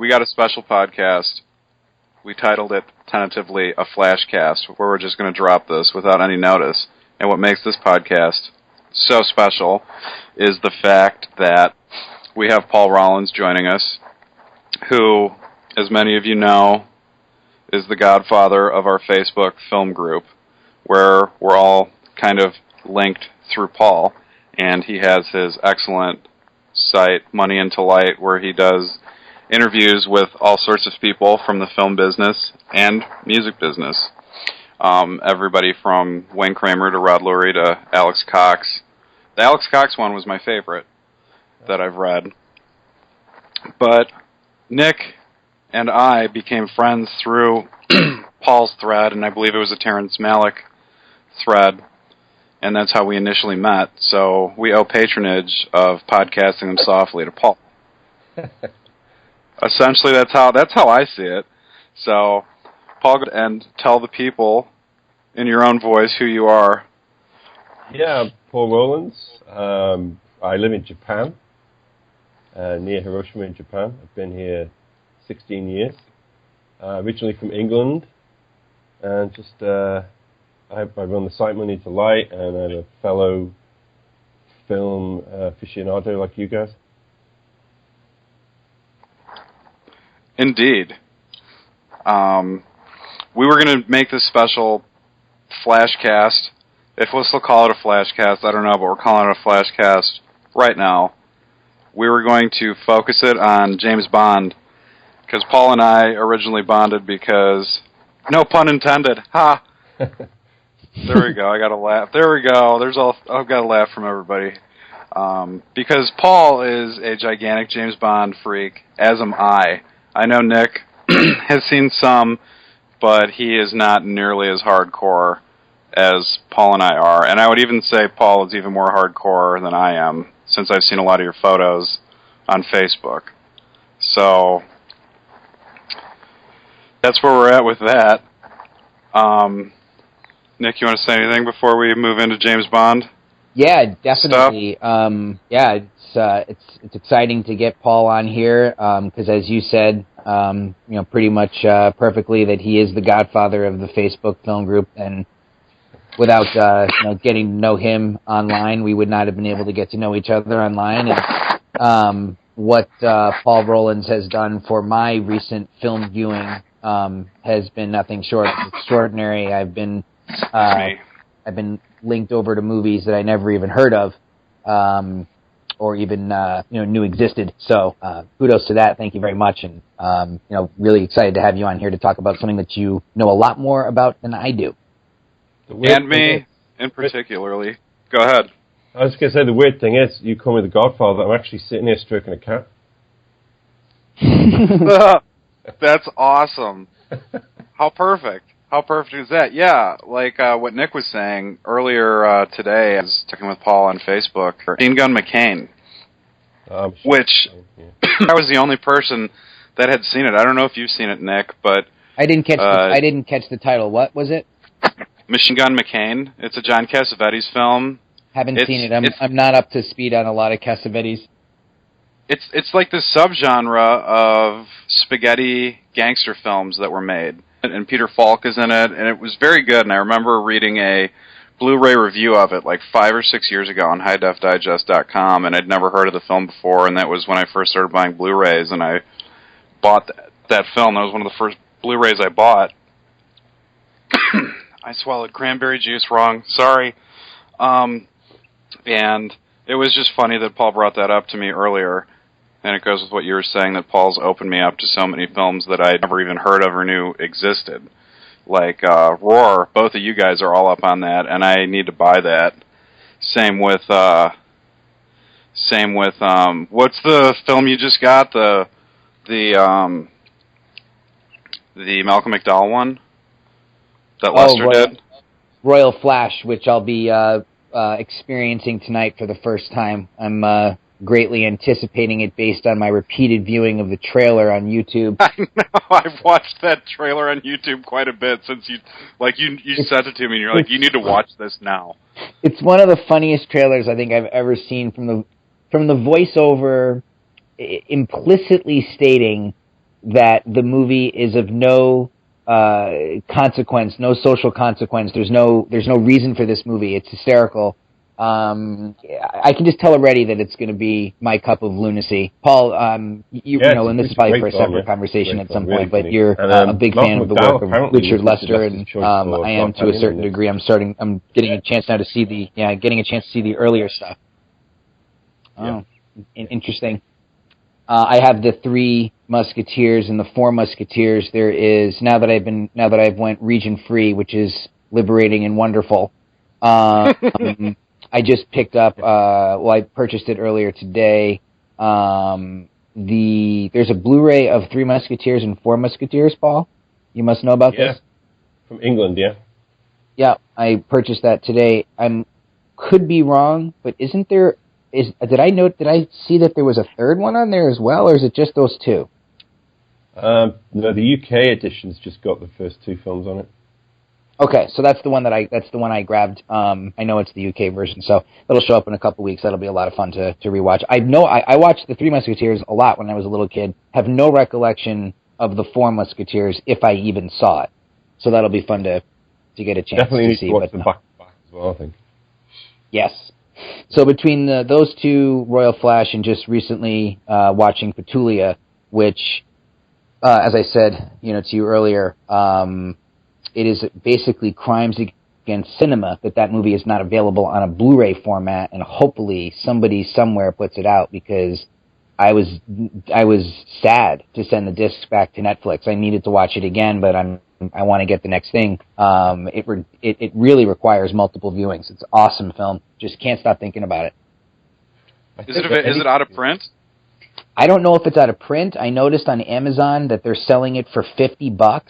we got a special podcast. We titled it tentatively a FLASHCAST, where we're just going to drop this without any notice. And what makes this podcast so special is the fact that we have Paul Rowlands joining us, who, as many of you know, is the godfather of our Facebook film group, where we're all kind of linked through Paul, and he has his excellent site, Money Into Light, where he does interviews with all sorts of people from the film business and music business. Everybody from Wayne Kramer to Rod Lurie to Alex Cox. The Alex Cox one was my favorite that I've read. But Nick and I became friends through Paul's thread, and I believe it was a Terrence Malick thread, and that's how we initially met. So we owe patronage of podcasting them softly to Paul. Essentially, that's how I see it. So, Paul, and tell the people in your own voice who you are. Yeah, Paul Rowlands. I live in Japan, near Hiroshima in Japan. I've been here 16 years. Originally from England, and just I run the site Money to Light, and I'm a fellow film aficionado like you guys. Indeed. We were going to make this special FLASHCAST. If we'll still call it a FLASHCAST, I don't know, but we're calling it a FLASHCAST right now. We were going to focus it on James Bond, because Paul and I originally bonded because, no pun intended, ha! There we go, I got a laugh. There we go, I've got a laugh from everybody. Because Paul is a gigantic James Bond freak, as am I. I know Nick has seen some, but he is not nearly as hardcore as Paul and I are. And I would even say Paul is even more hardcore than I am, since I've seen a lot of your photos on Facebook. So that's where we're at with that. Nick, you want to say anything before we move into James Bond? Yeah, definitely. It's exciting to get Paul on here because, as you said, pretty much perfectly, that he is the godfather of the Facebook film group, and without getting to know him online, we would not have been able to get to know each other online. And what Paul Rowlands has done for my recent film viewing has been nothing short of extraordinary. I've been linked over to movies that I never even heard of, or even knew existed. So kudos to that. Thank you very much, and really excited to have you on here to talk about something that you know a lot more about than I do. And me, in particularly. Go ahead. I was going to say, the weird thing is, you call me the Godfather, I'm actually sitting here stroking a cat. That's awesome. How perfect. How perfect is that? Yeah, like what Nick was saying earlier today, I was talking with Paul on Facebook, Machine Gun McCain, which I was the only person that had seen it. I don't know if you've seen it, Nick, but I didn't catch the title. What was it? Machine Gun McCain. It's a John Cassavetes film. Haven't seen it. I'm not up to speed on a lot of Cassavetes. It's like this subgenre of spaghetti gangster films that were made. And Peter Falk is in it, and it was very good. And I remember reading a Blu-ray review of it like 5 or 6 years ago on HighDefDigest.com, and I'd never heard of the film before, and that was when I first started buying Blu-rays, and I bought that film. That was one of the first Blu-rays I bought. I swallowed cranberry juice wrong. Sorry. And it was just funny that Paul brought that up to me earlier. And it goes with what you were saying, that Paul's opened me up to so many films that I'd never even heard of or knew existed. Like Roar, both of you guys are all up on that, and I need to buy that. Same with what's the film you just got? The Malcolm McDowell one that Lester did? Royal Flash, which I'll be experiencing tonight for the first time. I'm greatly anticipating it based on my repeated viewing of the trailer on YouTube. I know. I've watched that trailer on YouTube quite a bit since you sent it to me, and you're like, you need to watch this now. It's one of the funniest trailers I think I've ever seen, from the voiceover implicitly stating that the movie is of no consequence, no social consequence. There's no reason for this movie. It's hysterical. I can just tell already that it's going to be my cup of lunacy. Paul, you know, and this is probably for a separate conversation at some point, but you're a big fan of the work of Richard Lester, and I am to a certain degree. I'm getting a chance now to see the earlier stuff. Oh, interesting. I have the Three Musketeers and the Four Musketeers. There is now that I've went region free, which is liberating and wonderful. I just picked up. I purchased it earlier today. There's a Blu-ray of Three Musketeers and Four Musketeers. Paul, you must know about this. From England, yeah. Yeah, I purchased that today. Could be wrong, but isn't there? Did I see that there was a third one on there as well, or is it just those two? No, the UK edition's just got the first two films on it. Okay, so that's the one I grabbed. I know it's the UK version, so it'll show up in a couple weeks. That'll be a lot of fun to rewatch. I watched the Three Musketeers a lot when I was a little kid. Have no recollection of the Four Musketeers if I even saw it. So that'll be fun to get a chance Definitely to see. Definitely need to watch them back as well, I think. Yes. So between those two, Royal Flash, and just recently watching Petulia, which, as I said, to you earlier, it is basically crimes against cinema that movie is not available on a Blu-ray format, and hopefully somebody somewhere puts it out, because I was sad to send the disc back to Netflix. I needed to watch it again, but I want to get the next thing. It really requires multiple viewings. It's an awesome film. Just can't stop thinking about it. Is it out of print? I don't know if it's out of print. I noticed on Amazon that they're selling it for $50,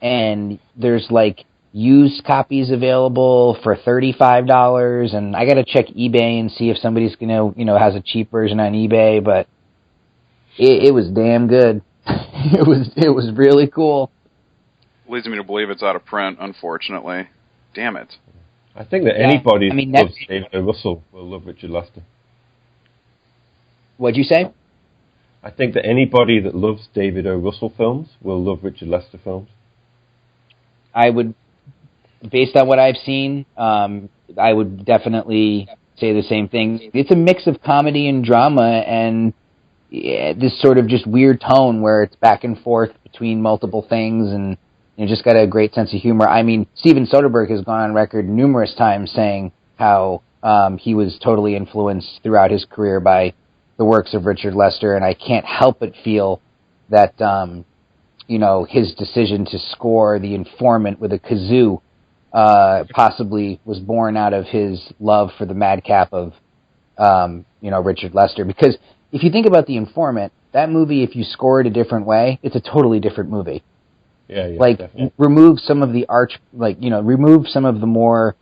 and there's like used copies available for $35. And I got to check eBay and see if somebody's has a cheap version on eBay. But it was damn good. It was really cool. Leads me to believe it's out of print, unfortunately. Damn it. I think that anybody that loves David O. Russell will love Richard Lester. What'd you say? I think that anybody that loves David O. Russell films will love Richard Lester films. I would, based on what I've seen, I would definitely say the same thing. It's a mix of comedy and drama, and this sort of just weird tone where it's back and forth between multiple things, and just got a great sense of humor. I mean, Steven Soderbergh has gone on record numerous times saying how he was totally influenced throughout his career by the works of Richard Lester, and I can't help but feel that, his decision to score The Informant with a kazoo possibly was born out of his love for the madcap of, Richard Lester. Because if you think about The Informant, that movie, if you score it a different way, it's a totally different movie. Yeah, definitely. Remove some of the remove some of the more,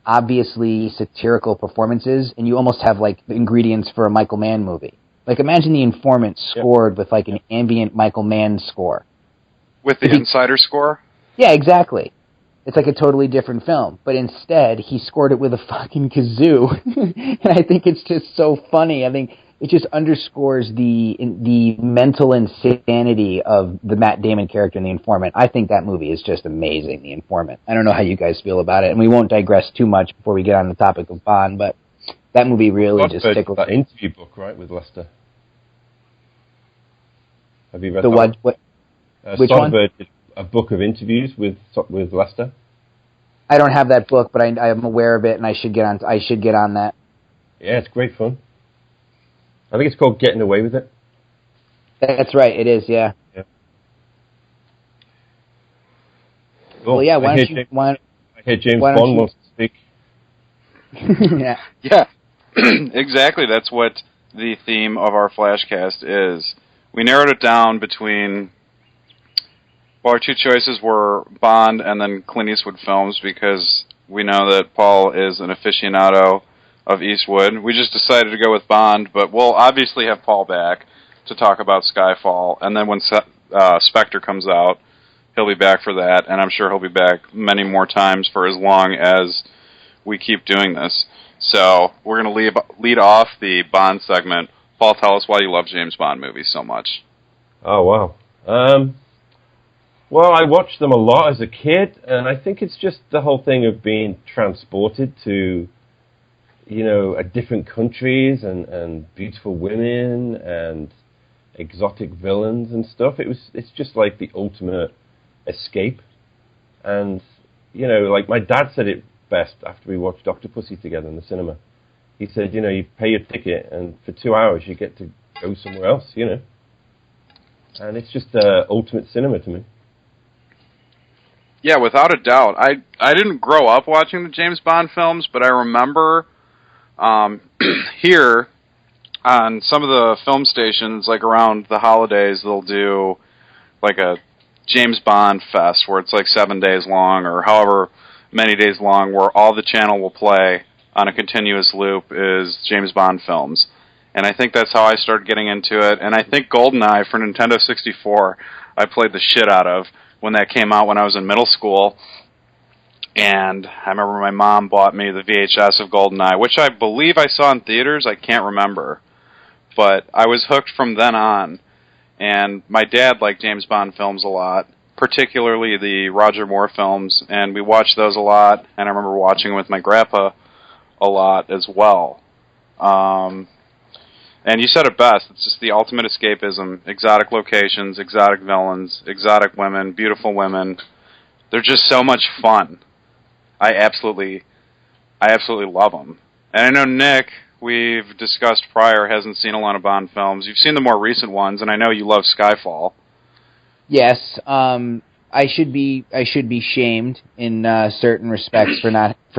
obviously satirical performances, and you almost have like the ingredients for a Michael Mann movie. Like, imagine The Informant scored with like an ambient Michael Mann score. With the Insider score? Yeah, exactly. It's like a totally different film. But instead, he scored it with a fucking kazoo. And I think it's just so funny. I think it just underscores the mental insanity of the Matt Damon character in The Informant. I think that movie is just amazing, The Informant. I don't know how you guys feel about it, and we won't digress too much before we get on the topic of Bond, but that movie really just tickled me. That interview book, right, with Lester. Have you read the that? What? Which one? Did a book of interviews with Lester. I don't have that book, but I am aware of it, and I should get on that. Yeah, it's great fun. I think it's called Getting Away with It. That's right, it is, yeah. Cool. Well, yeah, I hear James Bond wants to speak. Yeah. Exactly, that's what the theme of our Flashcast is. We narrowed it down between... Well, our two choices were Bond and then Clint Eastwood films, because we know that Paul is an aficionado of Eastwood. We just decided to go with Bond, but we'll obviously have Paul back to talk about Skyfall, and then when Spectre comes out, he'll be back for that, and I'm sure he'll be back many more times for as long as we keep doing this. So we're going to lead off the Bond segment. Paul, tell us why you love James Bond movies so much. Oh, wow. Well, I watched them a lot as a kid, and I think it's just the whole thing of being transported to, different countries and beautiful women and exotic villains and stuff. It's just like the ultimate escape. And, like my dad said it best after we watched Octopussy together in the cinema. He said, you pay your ticket and for 2 hours you get to go somewhere else, And it's just ultimate cinema to me. Yeah, without a doubt. I didn't grow up watching the James Bond films, but I remember here on some of the film stations, like around the holidays, they'll do like a James Bond fest where it's like 7 days long or however many days long, where all the channel will play on a continuous loop is James Bond films. And I think that's how I started getting into it. And I think GoldenEye for Nintendo 64 I played the shit out of when that came out when I was in middle school. And I remember my mom bought me the VHS of GoldenEye, which I believe I saw in theaters. I can't remember. But I was hooked from then on. And my dad liked James Bond films a lot, particularly the Roger Moore films, and we watched those a lot, and I remember watching them with my grandpa a lot as well. And you said it best, it's just the ultimate escapism. Exotic locations, exotic villains, exotic women, beautiful women. They're just so much fun. I absolutely love them. And I know Nick, we've discussed prior, hasn't seen a lot of Bond films. You've seen the more recent ones, and I know you love Skyfall. Yes, I should be shamed in certain respects for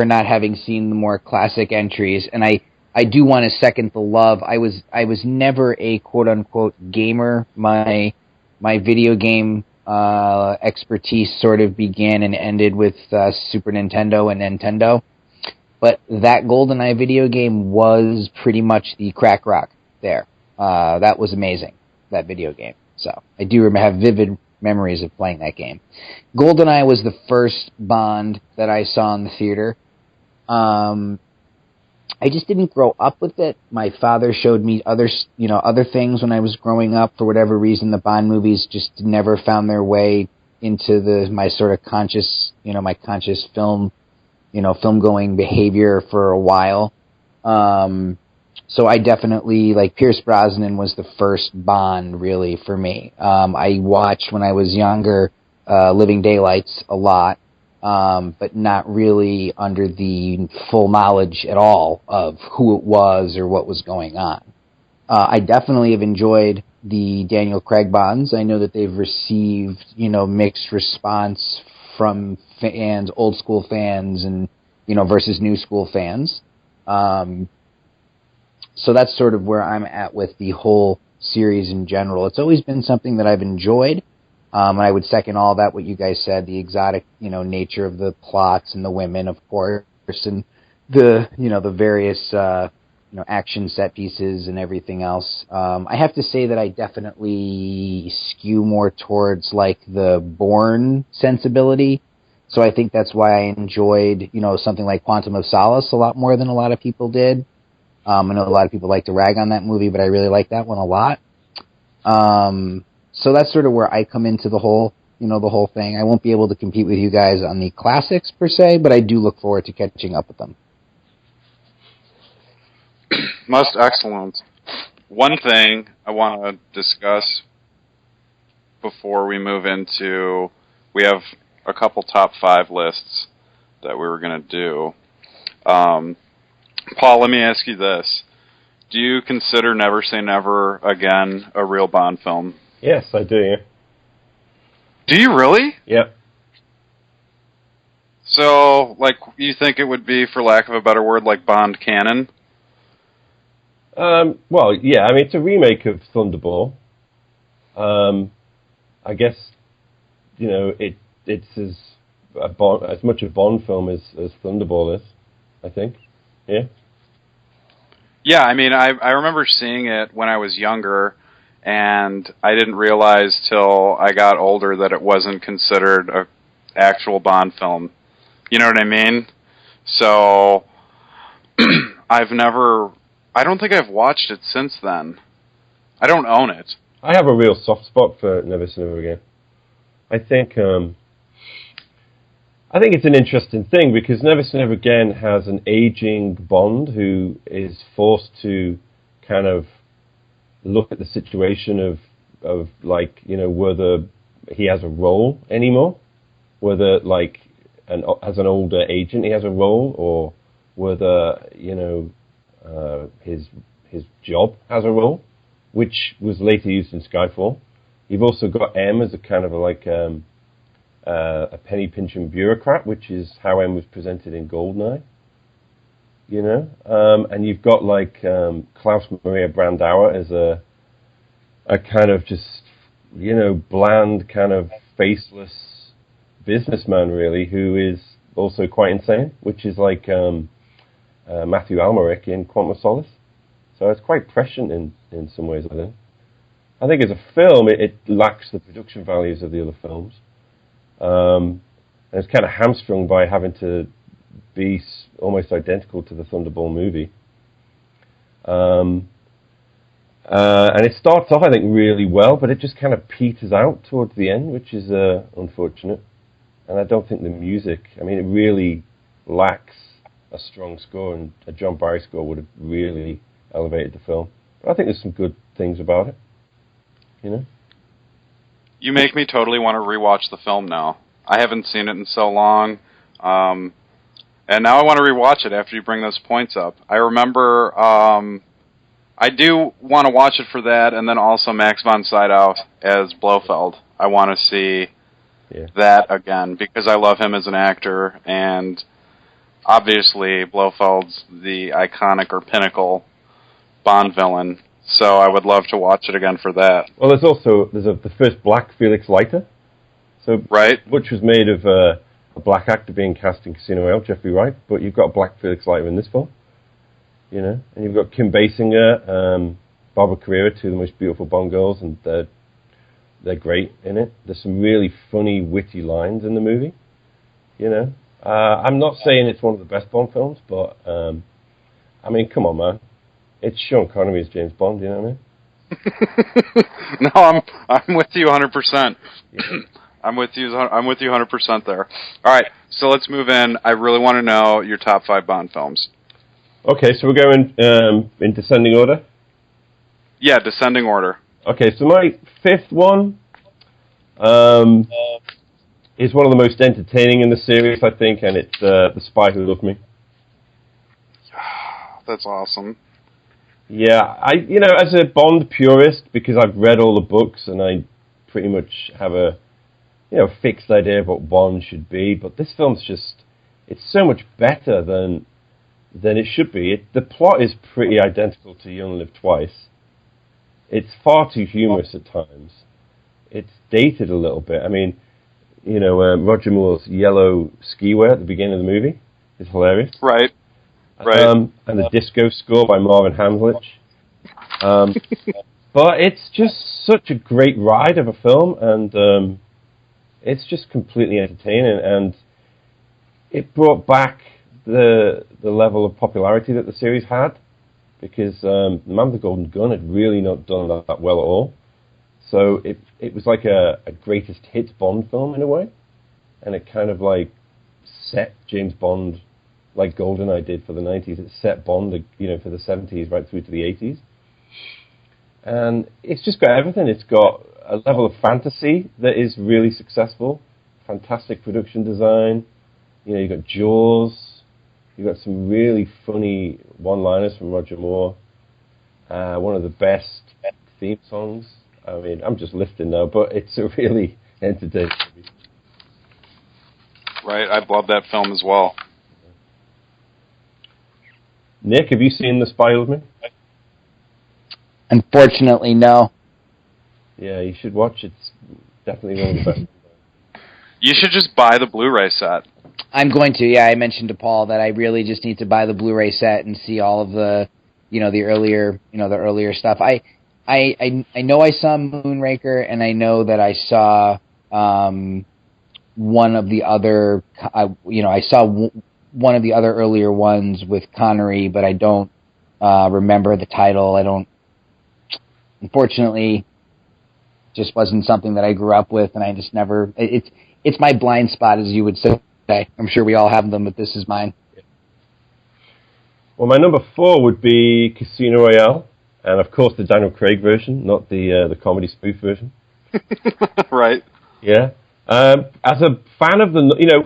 not having seen the more classic entries, and I do want to second the love. I was never a quote unquote gamer. My video game expertise sort of began and ended with Super Nintendo and Nintendo. But that GoldenEye video game was pretty much the crack rock there. That was amazing, that video game. So I do have vivid memories of playing that game. GoldenEye was the first Bond that I saw in the theater. I just didn't grow up with it. My father showed me other things when I was growing up. For whatever reason, the Bond movies just never found their way into my sort of conscious film going behavior for a while. So I definitely, like, Pierce Brosnan was the first Bond, really, for me. I watched, when I was younger, Living Daylights a lot, but not really under the full knowledge at all of who it was or what was going on. I definitely have enjoyed the Daniel Craig Bonds. I know that they've received, mixed response from fans, old school fans, and versus new school fans. So that's sort of where I'm at with the whole series in general. It's always been something that I've enjoyed, and I would second all that what you guys said, the exotic, nature of the plots and the women, of course, and the various action set pieces and everything else. I have to say that I definitely skew more towards like the Bourne sensibility. So I think that's why I enjoyed, something like Quantum of Solace a lot more than a lot of people did. I know a lot of people like to rag on that movie, but I really like that one a lot. So that's sort of where I come into the whole thing. I won't be able to compete with you guys on the classics per se, but I do look forward to catching up with them. Most excellent. One thing I want to discuss before we move into, we have a couple top 5 lists that we were going to do. Paul, let me ask you this. Do you consider Never Say Never Again a real Bond film? Yes, I do, yeah. Do you really? Yep. So, like, you think it would be, for lack of a better word, like Bond canon? Well, yeah, I mean, it's a remake of Thunderball. I guess, it's as much a Bond film as Thunderball is, I think. Yeah? Yeah, I mean, I remember seeing it when I was younger, and I didn't realize till I got older that it wasn't considered an actual Bond film. You know what I mean? So, I don't think I've watched it since then. I don't own it. I have a real soft spot for Never Say Never Again. I think it's an interesting thing because Never Say Never Again has an aging Bond who is forced to kind of look at the situation of like, you know, whether he has a role anymore, whether like as an older agent he has a role, or whether, you know, his job has a role, which was later used in Skyfall. You've also got M as a kind of a penny-pinching bureaucrat, which is how M was presented in Goldeneye. You know? And you've got, like, Klaus Maria Brandauer as a kind of just, you know, bland, kind of faceless businessman, really, who is also quite insane, which is like Matthew Almeric in Quantum of Solace. So it's quite prescient in some ways, I think. I think as a film, it lacks the production values of the other films. And it's kind of hamstrung by having to be almost identical to the Thunderball movie. And it starts off, I think, really well, but it just kind of peters out towards the end, which is unfortunate. And I don't think the music, I mean, it really lacks a strong score, and a John Barry score would have really elevated the film. But I think there's some good things about it. You know? You make me totally want to rewatch the film now. I haven't seen it in so long. And now I want to rewatch it after you bring those points up. I remember, I do want to watch it for that, and then also Max von Sydow as Blofeld. I want to see that again, because I love him as an actor, and obviously Blofeld's the iconic or pinnacle Bond villain. So I would love to watch it again for that. Well, there's the first black Felix Leiter. So right, which was made of a black actor being cast in Casino Royale, Jeffrey Wright, but you've got black Felix Leiter in this film. You know, and you've got Kim Basinger, Barbara Carrera, two of the most beautiful Bond girls, and they're great in it. There's some really funny, witty lines in the movie. You know, I'm not saying it's one of the best Bond films, but I mean, come on, man. It's Sean Connery as James Bond, you know what I mean? No, I'm with you 100%. Yeah. I'm with you 100% there. All right, so let's move in. I really want to know your top 5 Bond films. Okay, so we're going in descending order? Yeah, descending order. Okay, so my 5th one is one of the most entertaining in the series, I think, and it's The Spy Who Loved Me. That's awesome. Yeah, as a Bond purist, because I've read all the books and I pretty much have a, fixed idea of what Bond should be, but this film's it's so much better than it should be. The plot is pretty identical to You Only Live Twice. It's far too humorous at times. It's dated a little bit. I mean, Roger Moore's yellow ski wear at the beginning of the movie is hilarious. Right. Right. And the disco score by Marvin Hamlich. But it's just such a great ride of a film, and it's just completely entertaining, and it brought back the level of popularity that the series had, because Man with the Golden Gun had really not done that well at all. So it was like a greatest hits Bond film in a way, and it kind of like set James Bond like GoldenEye did for the 90s. It set Bond, for the 70s right through to the 80s. And it's just got everything. It's got a level of fantasy that is really successful, fantastic production design. You've got Jaws. You've got some really funny one-liners from Roger Moore. One of the best theme songs. I mean, I'm just listing now, but it's a really entertaining movie. Right, I love that film as well. Nick, have you seen The Spy Who Loved Me? Unfortunately, no. Yeah, you should watch it. It's definitely one of the best. You should just buy the Blu-ray set. I'm going to. Yeah, I mentioned to Paul that I really just need to buy the Blu-ray set and see all of the, the earlier stuff. I know I saw Moonraker, and I know that I saw one of the other. I saw one of the other earlier ones with Connery, but I don't remember the title. Unfortunately, just wasn't something that I grew up with, and I just never. It's my blind spot, as you would say. I'm sure we all have them, but this is mine. Well, my number 4 would be Casino Royale, and of course the Daniel Craig version, not the comedy spoof version. Right. Yeah. As a fan of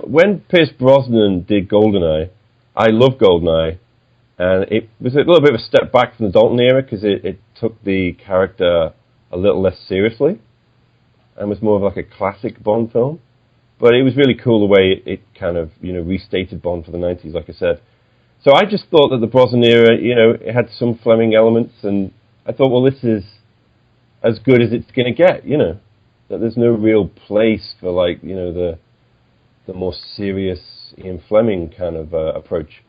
when Pierce Brosnan did GoldenEye, I love GoldenEye, and it was a little bit of a step back from the Dalton era because it took the character a little less seriously and was more of like a classic Bond film. But it was really cool the way it kind of, restated Bond for the 90s, like I said. So I just thought that the Brosnan era, it had some Fleming elements, and I thought, well, this is as good as it's going to get, that there's no real place for, like, the more serious Ian Fleming kind of approach.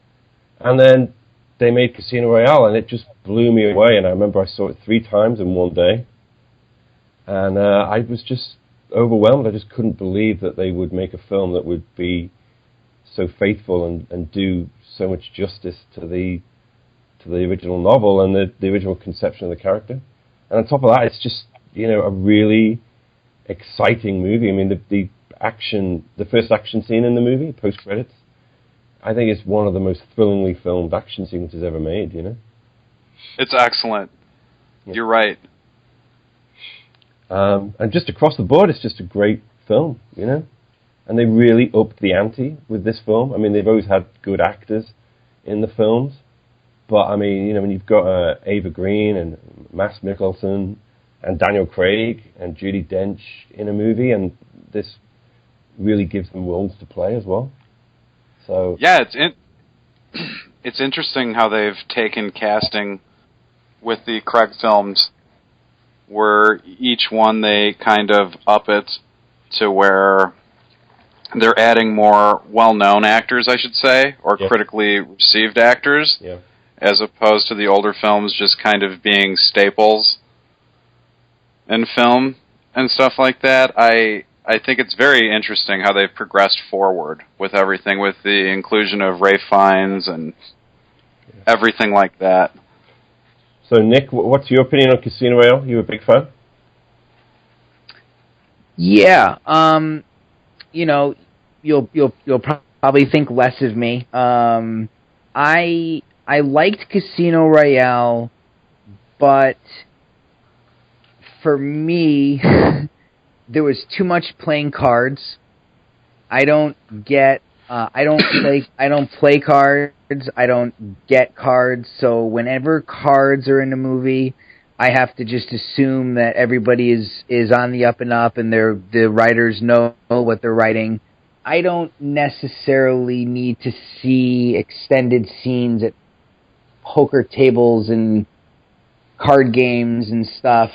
And then they made Casino Royale, and it just blew me away, and I remember I saw it 3 times in one day, and I was just overwhelmed. I just couldn't believe that they would make a film that would be so faithful and do so much justice to the original novel and the original conception of the character. And on top of that, it's just, a really exciting movie. I mean, the first action scene in the movie, post-credits, I think it's one of the most thrillingly filmed action sequences ever made, It's excellent. Yeah. You're right. And just across the board, it's just a great film, And they really upped the ante with this film. I mean, they've always had good actors in the films. But, I mean, when you've got Ava Green and Mads Mikkelsen and Daniel Craig and Judi Dench in a movie, and this really gives them roles to play as well. So yeah, it's interesting how they've taken casting with the Craig films, where each one they kind of up it to where they're adding more well-known actors, I should say, or critically received actors, as opposed to the older films just kind of being staples in film and stuff like that. I think it's very interesting how they've progressed forward with everything, with the inclusion of Ralph Fiennes and everything like that. So, Nick, what's your opinion on Casino Royale? You a big fan? Yeah, you'll probably think less of me. I liked Casino Royale, but for me, there was too much playing cards. I don't play cards. I don't get cards. So whenever cards are in a movie, I have to just assume that everybody is on the up and up, and the writers know what they're writing. I don't necessarily need to see extended scenes at poker tables and card games and stuff.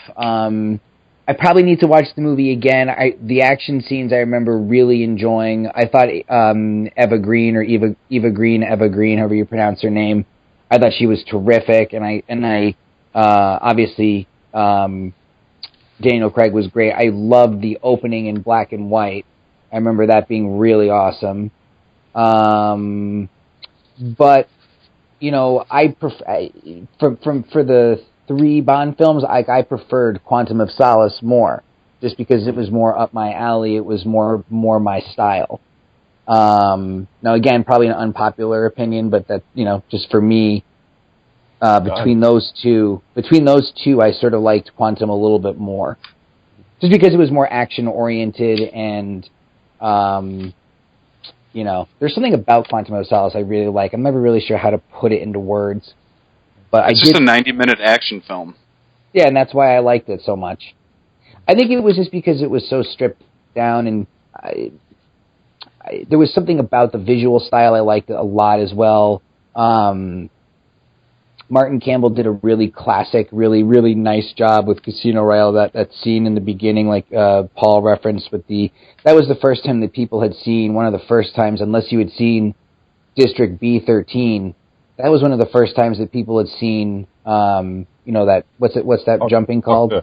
I probably need to watch the movie again. The action scenes I remember really enjoying. I thought Eva Green, however you pronounce her name, I thought she was terrific, and I obviously Daniel Craig was great. I loved the opening in black and white. I remember that being really awesome. But I prefer for the 3 Bond films, I preferred Quantum of Solace more, just because it was more up my alley. It was more my style. Now, again, probably an unpopular opinion, but that just for me, between those two, I sort of liked Quantum a little bit more, just because it was more action oriented, and there's something about Quantum of Solace I really like. I'm never really sure how to put it into words. But it's just a 90-minute action film. Yeah, and that's why I liked it so much. I think it was just because it was so stripped down, and there was something about the visual style I liked a lot as well. Martin Campbell did a really classic, really, really nice job with Casino Royale. That scene in the beginning, like Paul referenced, that was the first time that people had seen, one of the first times, unless you had seen District B-13, that was one of the first times that people had seen, what's that jumping called?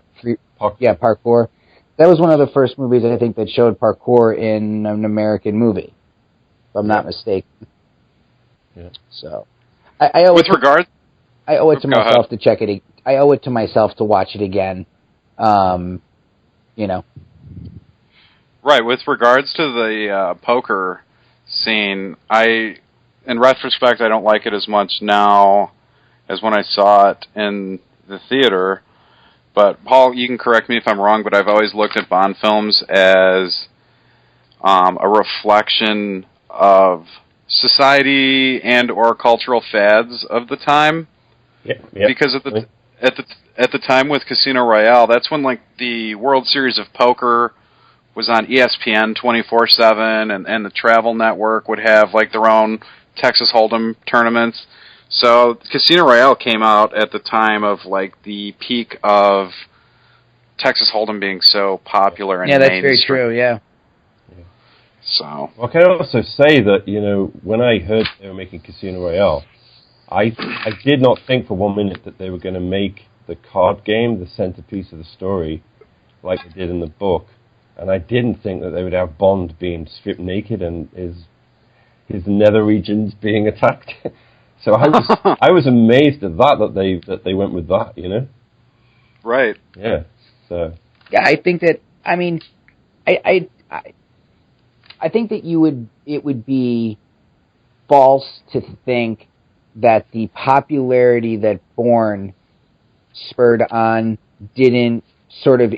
Parkour. That was one of the first movies, I think, that showed parkour in an American movie, if I'm not mistaken. Yeah. So, I owe it to myself ahead. to check it. I owe it to myself to watch it again. Right. With regards to the poker scene, in retrospect, I don't like it as much now as when I saw it in the theater. But Paul, you can correct me if I'm wrong, but I've always looked at Bond films as a reflection of society and or cultural fads of the time. Yeah. Because at the time with Casino Royale, that's when like the World Series of Poker was on ESPN 24/7, and the Travel Network would have like their own Texas Hold'em tournaments. So Casino Royale came out at the time of like the peak of Texas Hold'em being so popular and that's very true. Yeah. So well, can I also say that when I heard they were making Casino Royale, I did not think for 1 minute that they were going to make the card game the centerpiece of the story, like they did in the book, and I didn't think that they would have Bond being stripped naked and his nether regions being attacked. So I was amazed at that they went with that, Right. Yeah. So. Yeah, I think that. I mean, I think that it would be false to think that the popularity that Bourne spurred on didn't sort of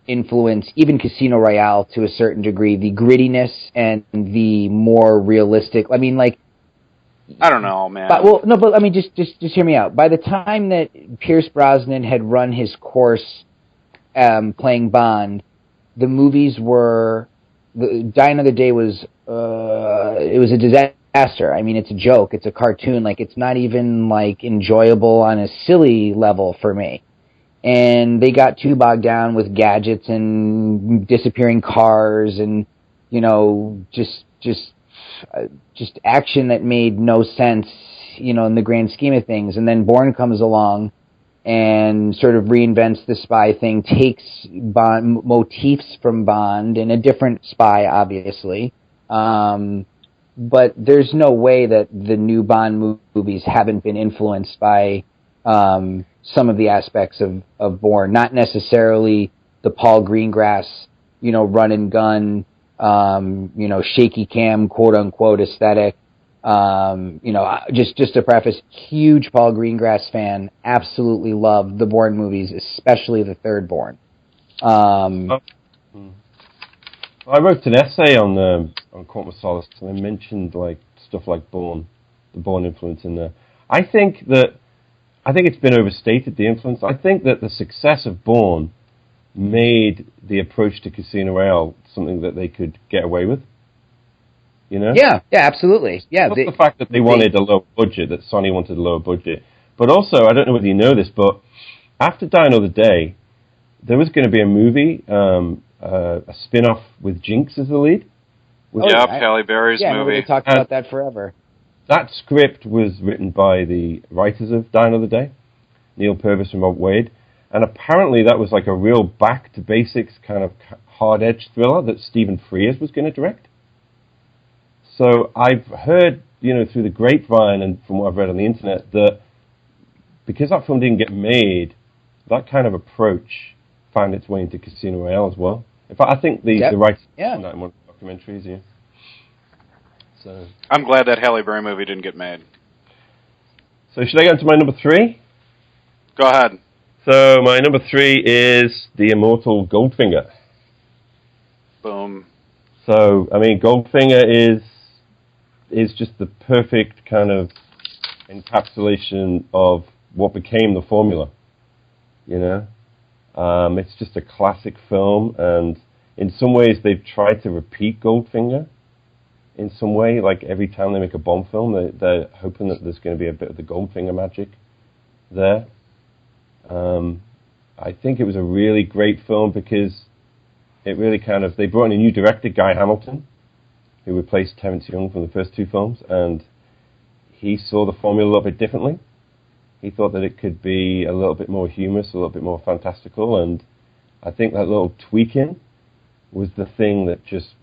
influence even Casino Royale to a certain degree, the grittiness and the more realistic. I mean, like, I don't know, man. But I mean, just hear me out. By the time that Pierce Brosnan had run his course playing Bond, the movies were. Die Another Day was it was a disaster. I mean, it's a joke. It's a cartoon. Like, it's not even like enjoyable on a silly level for me. And they got too bogged down with gadgets and disappearing cars and just action that made no sense, in the grand scheme of things. And then Bourne comes along and sort of reinvents the spy thing, takes Bond motifs from Bond and a different spy, obviously. But there's no way that the new Bond movies haven't been influenced by some of the aspects of Bourne. Not necessarily the Paul Greengrass, run and gun, shaky cam, quote unquote aesthetic. Just to preface, huge Paul Greengrass fan, absolutely love the Bourne movies, especially the third Bourne. I wrote an essay on Quantum of Solace, and I mentioned like stuff like Bourne, the Bourne influence in there. I think it's been overstated, the influence. I think that the success of Bourne made the approach to Casino Royale something that they could get away with. Yeah, absolutely. Yeah, not the fact that they wanted a lower budget, that Sony wanted a lower budget, but also, I don't know whether you know this, but after Die Another Day, there was going to be a movie, a spin-off with Jinx as the lead. Halle Berry's movie. We talked about that forever. That script was written by the writers of Die Another Day, Neil Purvis and Rob Wade, and apparently that was like a real back-to-basics kind of hard-edged thriller that Stephen Frears was going to direct. So I've heard, through the grapevine and from what I've read on the internet, that because that film didn't get made, that kind of approach found its way into Casino Royale as well. In fact, I think the writers on that in one of the documentaries, yeah. So I'm glad that Halle Berry movie didn't get made. So should I go into my number 3? Go ahead. So my number 3 is the immortal Goldfinger. Boom. So, I mean, Goldfinger is just the perfect kind of encapsulation of what became the formula, It's just a classic film, and in some ways they've tried to repeat Goldfinger in some way. Like every time they make a Bond film, they're hoping that there's going to be a bit of the Goldfinger magic there. I think it was a really great film because it really they brought in a new director, Guy Hamilton, who replaced Terence Young from the first 2 films, and he saw the formula a little bit differently. He thought that it could be a little bit more humorous, a little bit more fantastical, and I think that little tweaking was the thing that just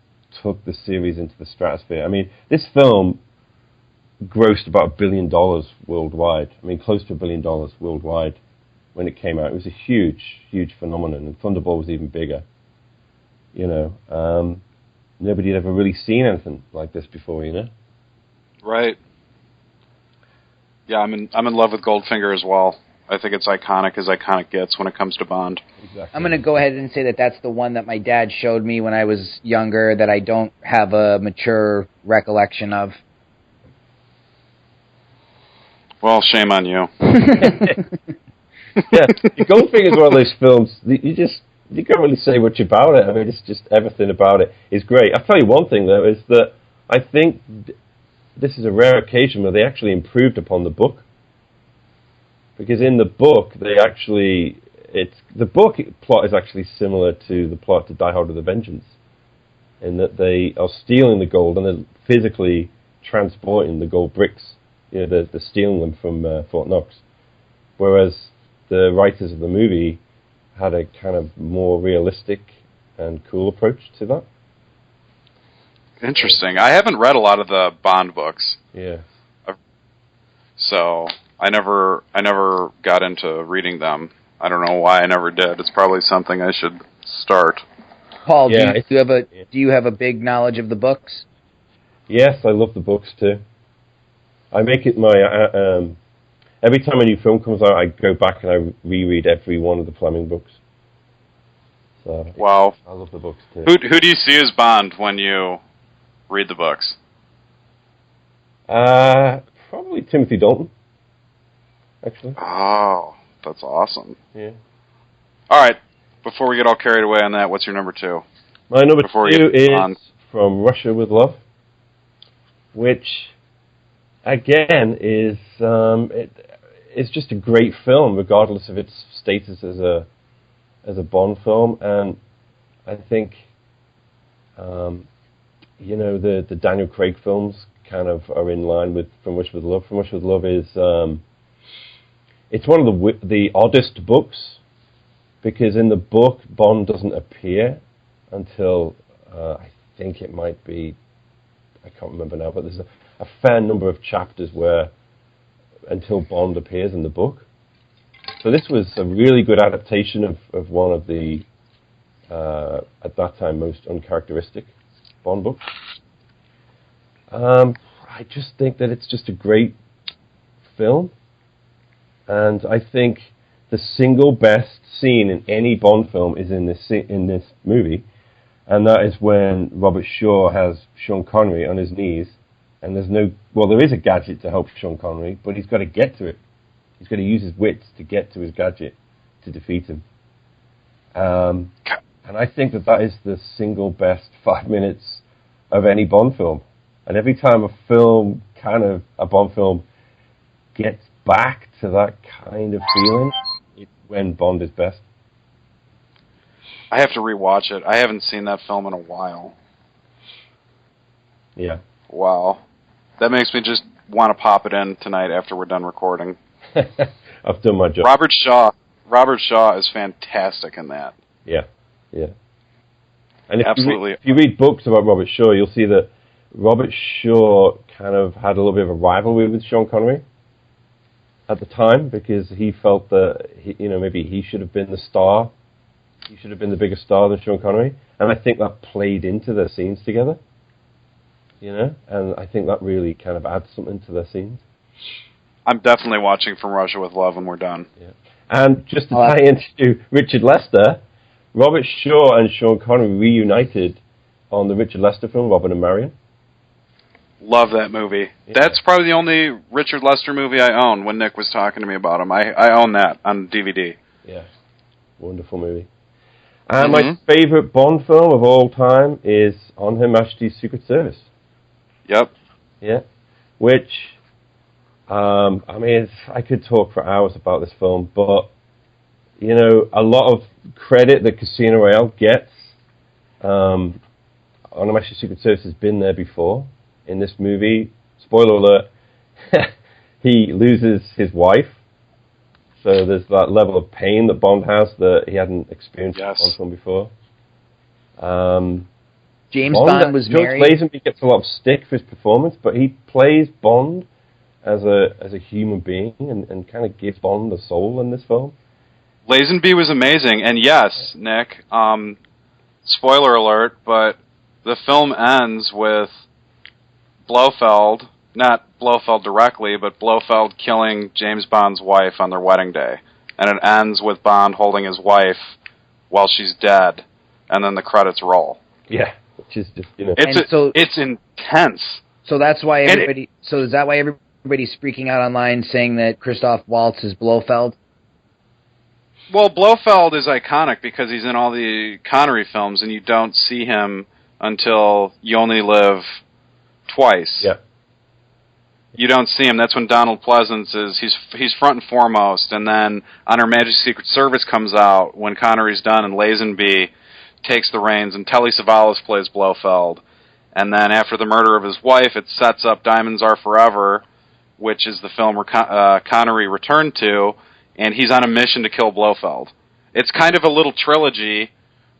took the series into the stratosphere. I mean, this film grossed about $1 billion worldwide. I mean, close to $1 billion worldwide when it came out. It was a huge, huge phenomenon, and Thunderball was even bigger. Nobody had ever really seen anything like this before, Right. Yeah, I'm in love with Goldfinger as well. I think it's iconic as iconic gets when it comes to Bond. Exactly. I'm going to go ahead and say that that's the one that my dad showed me when I was younger that I don't have a mature recollection of. Well, shame on you. Yeah, Goldfinger is one of those films, you can't really say much about it. I mean, it's just everything about it is great. I'll tell you one thing, though, is that I think this is a rare occasion where they actually improved upon the book. Because in the book, the book plot is actually similar to the plot to Die Hard with a Vengeance, in that they are stealing the gold and they're physically transporting the gold bricks. They're stealing them from Fort Knox. Whereas the writers of the movie had a kind of more realistic and cool approach to that. Interesting. I haven't read a lot of the Bond books. Yeah. So I never got into reading them. I don't know why I never did. It's probably something I should start. Paul, do you have a big knowledge of the books? Yes, I love the books too. I make it my every time a new film comes out, I go back and I reread every one of the Fleming books. So wow, I love the books too. Who do you see as Bond when you read the books? Probably Timothy Dalton. Actually. Oh, that's awesome. Yeah. All right. Before we get all carried away on that, what's your number two? My number two is From Russia with Love, which, again, is it's just a great film, regardless of its status as a Bond film. And I think, the Daniel Craig films kind of are in line with From Russia with Love. From Russia with Love is it's one of the oddest books, because in the book Bond doesn't appear until I think it might be, I can't remember now, but there's a fair number of chapters until Bond appears in the book. So this was a really good adaptation of one of the at that time most uncharacteristic Bond books. I just think that it's just a great film, and I think the single best scene in any Bond film is in this movie, and that is when Robert Shaw has Sean Connery on his knees, and there is a gadget to help Sean Connery, but he's got to get to it. He's got to use his wits to get to his gadget to defeat him. And I think that is the single best 5 minutes of any Bond film. And every time a Bond film gets back to that kind of feeling, it's when Bond is best. I have to rewatch it. I haven't seen that film in a while. Yeah. Wow. That makes me just want to pop it in tonight after we're done recording. I've done my job. Robert Shaw is fantastic in that. Yeah, yeah. And absolutely. If you read books about Robert Shaw, you'll see that Robert Shaw kind of had a little bit of a rivalry with Sean Connery at the time, because he felt that maybe he should have been the star. He should have been the bigger star than Sean Connery, and I think that played into their scenes together. And I think that really kind of adds something to their scenes. I'm definitely watching From Russia with Love when we're done. Yeah. And just to tie into Richard Lester, Robert Shaw and Sean Connery reunited on the Richard Lester film, Robin and Marion. Love that movie. Yeah. That's probably the only Richard Lester movie I own. When Nick was talking to me about him, I own that on DVD. Yeah, wonderful movie. And my favorite Bond film of all time is On Her Majesty's Secret Service. Yep. Yeah. Which, I could talk for hours about this film, but, a lot of credit that Casino Royale gets, On Her Majesty's Secret Service has been there before. In this movie, spoiler alert, he loses his wife. So there's that level of pain that Bond has that he hadn't experienced in Bond film before. James Bond was married. George Lazenby gets a lot of stick for his performance, but he plays Bond as a human being and kind of gives Bond a soul in this film. Lazenby was amazing, and yes, Nick, spoiler alert, but the film ends with Blofeld, not Blofeld directly, but Blofeld killing James Bond's wife on their wedding day. And it ends with Bond holding his wife while she's dead, and then the credits roll. Yeah, which is just, It's intense. So that's why everybody. So is that why everybody's freaking out online saying that Christoph Waltz is Blofeld? Well, Blofeld is iconic because he's in all the Connery films, and you don't see him until You Only Live Twice. Yeah. You don't see him. That's when Donald Pleasance he's front and foremost, and then On Her Majesty's Secret Service comes out when Connery's done, and Lazenby takes the reins, and Telly Savalas plays Blofeld. And then after the murder of his wife, it sets up Diamonds Are Forever, which is the film Connery returned to, and he's on a mission to kill Blofeld. It's kind of a little trilogy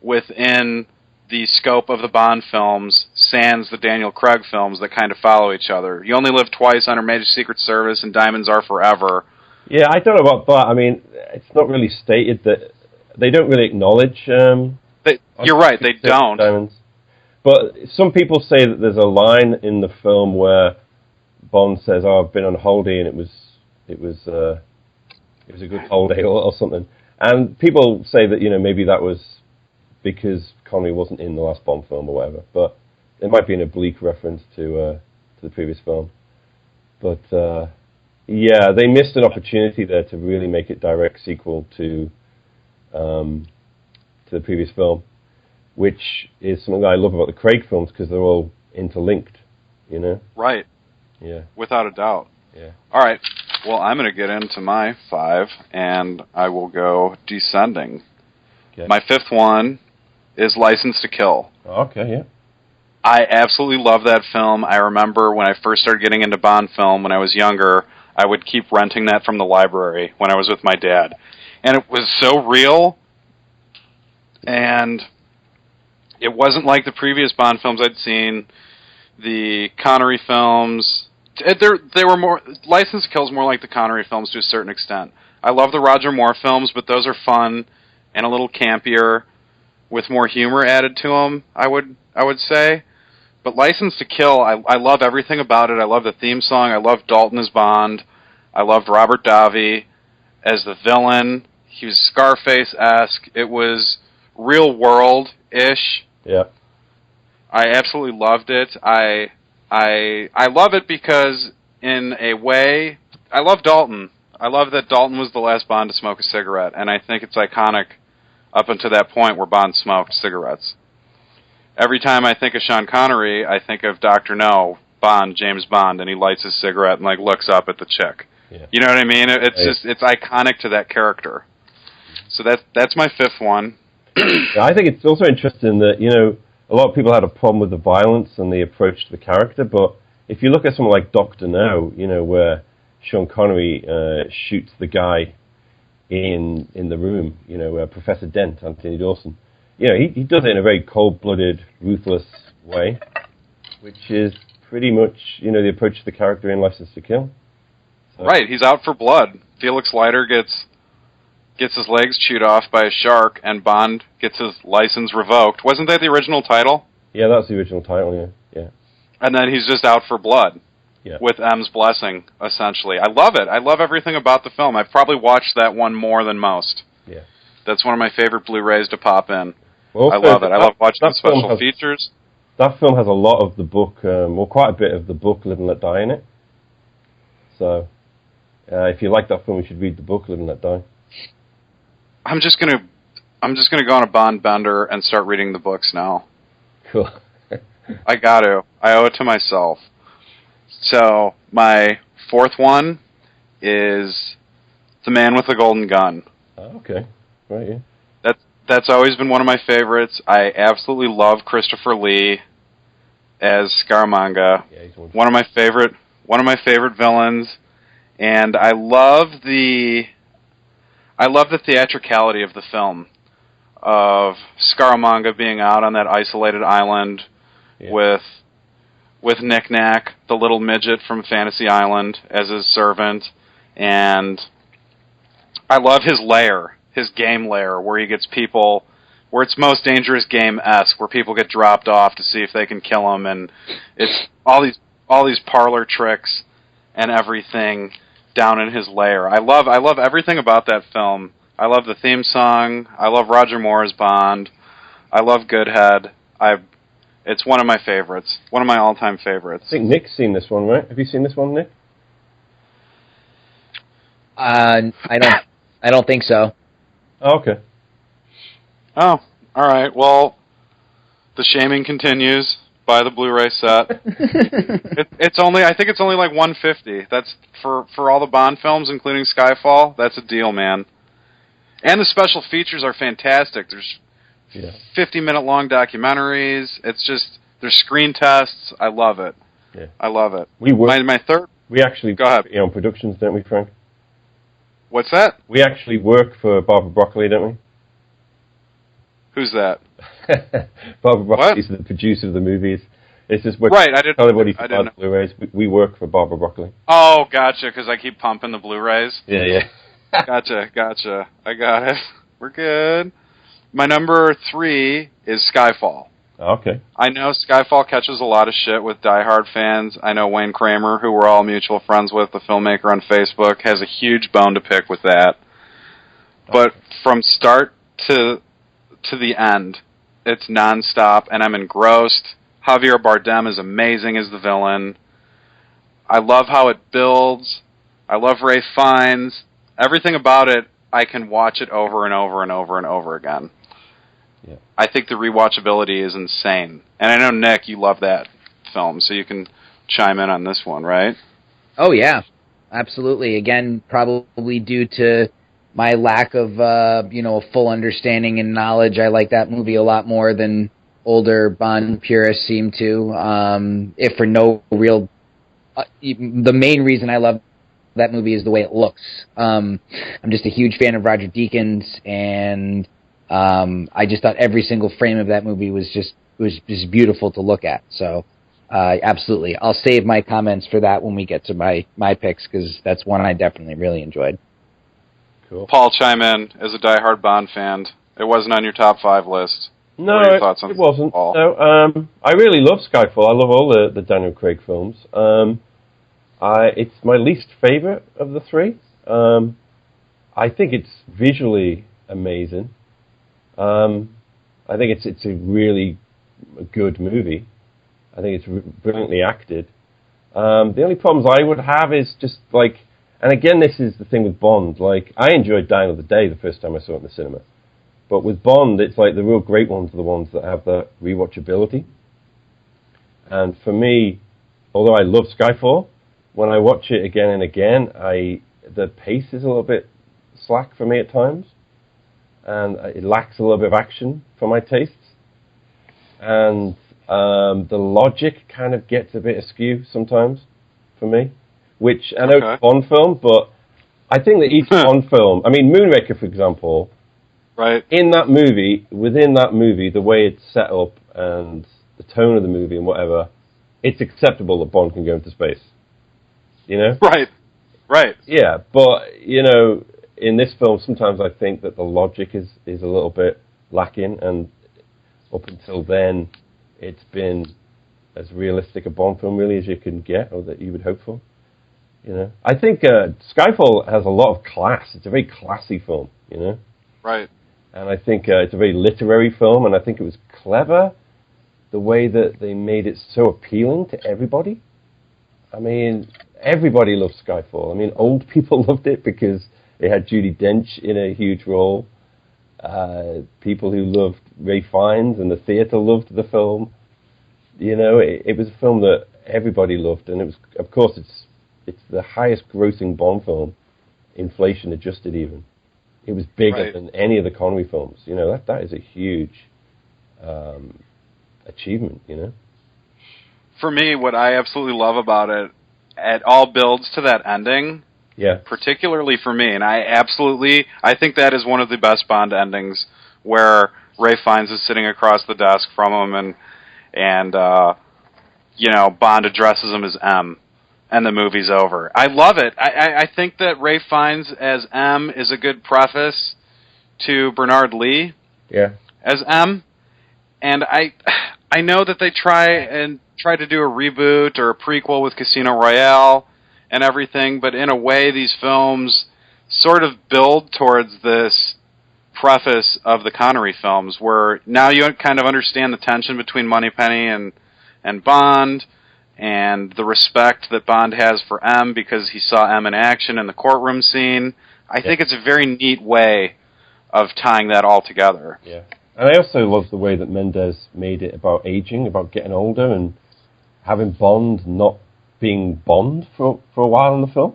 within the scope of the Bond films, sans the Daniel Craig films that kind of follow each other. You Only Live Twice, On Her Majesty's Secret Service, and Diamonds Are Forever. Yeah, I don't know about that. I mean, it's not really stated that they don't really acknowledge. You're right, they don't. Diamonds. But some people say that there's a line in the film where Bond says, "Oh, I've been on holiday, and it was a good holiday," or something. And people say that maybe that was because Connery wasn't in the last Bond film or whatever. But it might be an oblique reference to the previous film. But yeah, they missed an opportunity there to really make it direct sequel to the previous film, which is something that I love about the Craig films because they're all interlinked, Right. Yeah. Without a doubt. Yeah. All right. Well, I'm going to get into my 5, and I will go descending. Okay. My 5th one is License to Kill. Okay, yeah. I absolutely love that film. I remember when I first started getting into Bond film when I was younger, I would keep renting that from the library when I was with my dad. And it was so real, and it wasn't like the previous Bond films I'd seen. The Connery films, they were more, License to Kill is more like the Connery films to a certain extent. I love the Roger Moore films, but those are fun and a little campier with more humor added to them, I would say. But License to Kill, I love everything about it. I love the theme song. I love Dalton as Bond. I loved Robert Davi as the villain. He was Scarface-esque. It was real world-ish. Yeah. I absolutely loved it. I love it because, in a way, I love Dalton. I love that Dalton was the last Bond to smoke a cigarette, and I think it's iconic up until that point where Bond smoked cigarettes. Every time I think of Sean Connery, I think of Dr. No, Bond, James Bond, and he lights his cigarette and looks up at the chick. Yeah. You know what I mean? It's iconic to that character. So that's my 5th one. Yeah, I think it's also interesting that, a lot of people had a problem with the violence and the approach to the character, but if you look at someone like Dr. No, where Sean Connery shoots the guy in the room, Professor Dent, Anthony Dawson, he does it in a very cold-blooded, ruthless way, which is pretty much, the approach to the character in License to Kill. So. Right, he's out for blood. Felix Leiter gets his legs chewed off by a shark, and Bond gets his license revoked. Wasn't that the original title? Yeah, that's the original title, yeah. And then he's just out for blood. Yeah. With M's blessing, essentially. I love it. I love everything about the film. I've probably watched that one more than most. Yeah. That's one of my favorite Blu-rays to pop in. Well, I love it. I love watching the special features. That film has a lot of the book, quite a bit of the book Live and Let Die in it. So, if you like that film, you should read the book Live and Let Die. I'm just gonna go on a Bond bender and start reading the books now. Cool. I got to. I owe it to myself. So my 4th one is The Man with the Golden Gun. Oh, okay. Right. Yeah. That's always been one of my favorites. I absolutely love Christopher Lee as Scaramanga. Yeah, he's one of my favorite villains, and I love the theatricality of the film, of Scaramanga being out on that isolated island with Knick-Knack, the little midget from Fantasy Island, as his servant, and I love his lair, his game lair, where he gets people where it's Most Dangerous Game-esque, where people get dropped off to see if they can kill him, and it's all these parlor tricks and everything down in his lair. I love everything about that film. I love the theme song. I love Roger Moore's Bond. I love Goodhead. It's one of my favorites. One of my all-time favorites. I think Nick's seen this one, right? Have you seen this one, Nick? I don't think so. Oh, okay. Oh, all right. Well, the shaming continues. Buy the Blu-ray set. I think it's only like $150. That's for all the Bond films, including Skyfall. That's a deal, man. And the special features are fantastic. There's 50-minute long documentaries. It's just there's screen tests. I love it. Yeah. I love it. My third. We actually go ahead. On productions, don't we, Frank? What's that? We actually work for Barbara Broccoli, don't we? Who's that? Barbara Broccoli's the producer of the movies. It's just right. I didn't. Everybody buys Blu-rays. We work for Barbara Broccoli. Oh, gotcha. Because I keep pumping the Blu-rays. Yeah. Gotcha. I got it. We're good. My number 3 is Skyfall. Okay. I know Skyfall catches a lot of shit with diehard fans. I know Wayne Kramer, who we're all mutual friends with, the filmmaker on Facebook, has a huge bone to pick with that. But from start to the end, it's nonstop, and I'm engrossed. Javier Bardem is amazing as the villain. I love how it builds. I love Ralph Fiennes. Everything about it, I can watch it over and over and over and over again. Yeah. I think the rewatchability is insane. And I know, Nick, you love that film, so you can chime in on this one, right? Oh, yeah. Absolutely. Again, probably due to my lack of, a full understanding and knowledge, I like that movie a lot more than older Bond purists seem to. If for no real... the main reason I love that movie is the way it looks. I'm just a huge fan of Roger Deakins, and I just thought every single frame of that movie was just beautiful to look at. So, absolutely. I'll save my comments for that when we get to my picks, because that's one I definitely really enjoyed. Cool. Paul, chime in. As a diehard Bond fan, it wasn't on your top 5 list. No, it wasn't. Paul? No, I really love Skyfall. I love all the Daniel Craig films. It's my least favorite of the 3. I think it's visually amazing. I think it's a really good movie. I think it's brilliantly acted. The only problems I would have is just like, and again, this is the thing with Bond. Like, I enjoyed Dying of the Day the first time I saw it in the cinema, but with Bond, it's like the real great ones are the ones that have the rewatchability. And for me, although I love Skyfall, when I watch it again and again, the pace is a little bit slack for me at times. And it lacks a little bit of action for my tastes. And the logic kind of gets a bit askew sometimes for me. Which, I know it's a Bond film, but I think that each Bond film... I mean, Moonraker, for example, right? Within that movie, the way it's set up and the tone of the movie and whatever, it's acceptable that Bond can go into space. You know? Right. Yeah, but, in this film, sometimes I think that the logic is a little bit lacking, and up until then, it's been as realistic a Bond film really as you can get, or that you would hope for. I think Skyfall has a lot of class. It's a very classy film, Right. And I think it's a very literary film, and I think it was clever the way that they made it so appealing to everybody. I mean, everybody loves Skyfall. I mean, old people loved it because it had Judi Dench in a huge role. People who loved Ralph Fiennes and the theatre loved the film. It was a film that everybody loved, and it was, of course, it's the highest grossing Bond film, inflation adjusted even. It was bigger than any of the Connery films. That is a huge achievement, For me, what I absolutely love about it all builds to that ending. Yeah. Particularly for me, and I think that is one of the best Bond endings, where Ralph Fiennes is sitting across the desk from him, and Bond addresses him as M, and the movie's over. I love it. I think that Ralph Fiennes as M is a good preface to Bernard Lee. Yeah. as M, and I know that they try to do a reboot or a prequel with Casino Royale and everything, but in a way these films sort of build towards this preface of the Connery films, where now you kind of understand the tension between Moneypenny and Bond, and the respect that Bond has for M because he saw M in action in the courtroom scene. I think it's a very neat way of tying that all together. Yeah. And I also love the way that Mendes made it about aging, about getting older, and having Bond not being Bond for a while in the film.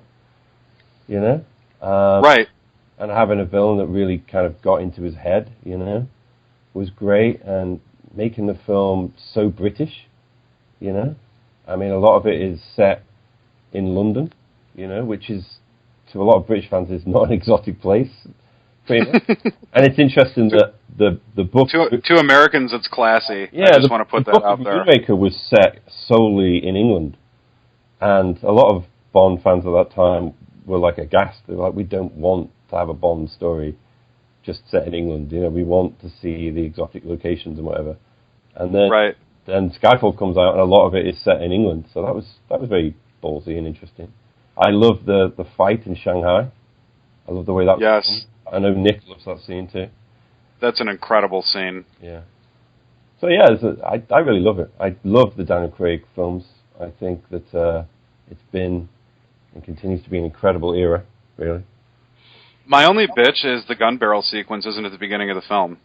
You know? Right. And having a villain that really kind of got into his head, you know, was great. And making the film so British, you know. I mean, a lot of it is set in London, you know, which is, to a lot of British fans, is not an exotic place, pretty much. And it's interesting that the book... To Americans, it's classy. Yeah, I just want to put that out there. The Moonraker was set solely in England. And a lot of Bond fans at that time were like aghast. They were like, we don't want to have a Bond story just set in England. You know, we want to see the exotic locations and whatever. And then Skyfall comes out, and a lot of it is set in England. So that was very ballsy and interesting. I love the fight in Shanghai. I love the way that was filmed. I know Nick loves that scene too. That's an incredible scene. Yeah. So yeah, I really love it. I love the Daniel Craig films. I think that it's been and continues to be an incredible era, really. My only bitch is the gun barrel sequence isn't at the beginning of the film.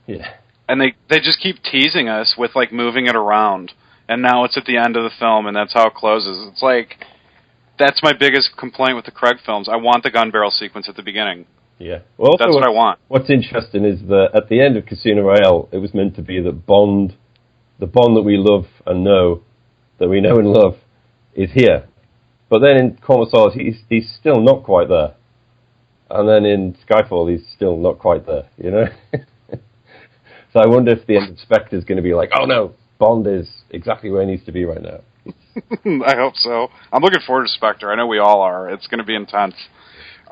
Yeah. And they just keep teasing us with, like, moving it around. And now it's at the end of the film, and that's how it closes. It's like, that's my biggest complaint with the Craig films. I want the gun barrel sequence at the beginning. Yeah. Well, that's what I want. What's interesting is that at the end of Casino Royale, it was meant to be that Bond, the Bond that we love and know, that we know and love, is here. But then in Quantum of Solace, he's still not quite there. And then in Skyfall, he's still not quite there, you know? So I wonder if the end of Spectre is going to be like, oh no, Bond is exactly where he needs to be right now. I hope so. I'm looking forward to Spectre. I know we all are. It's going to be intense.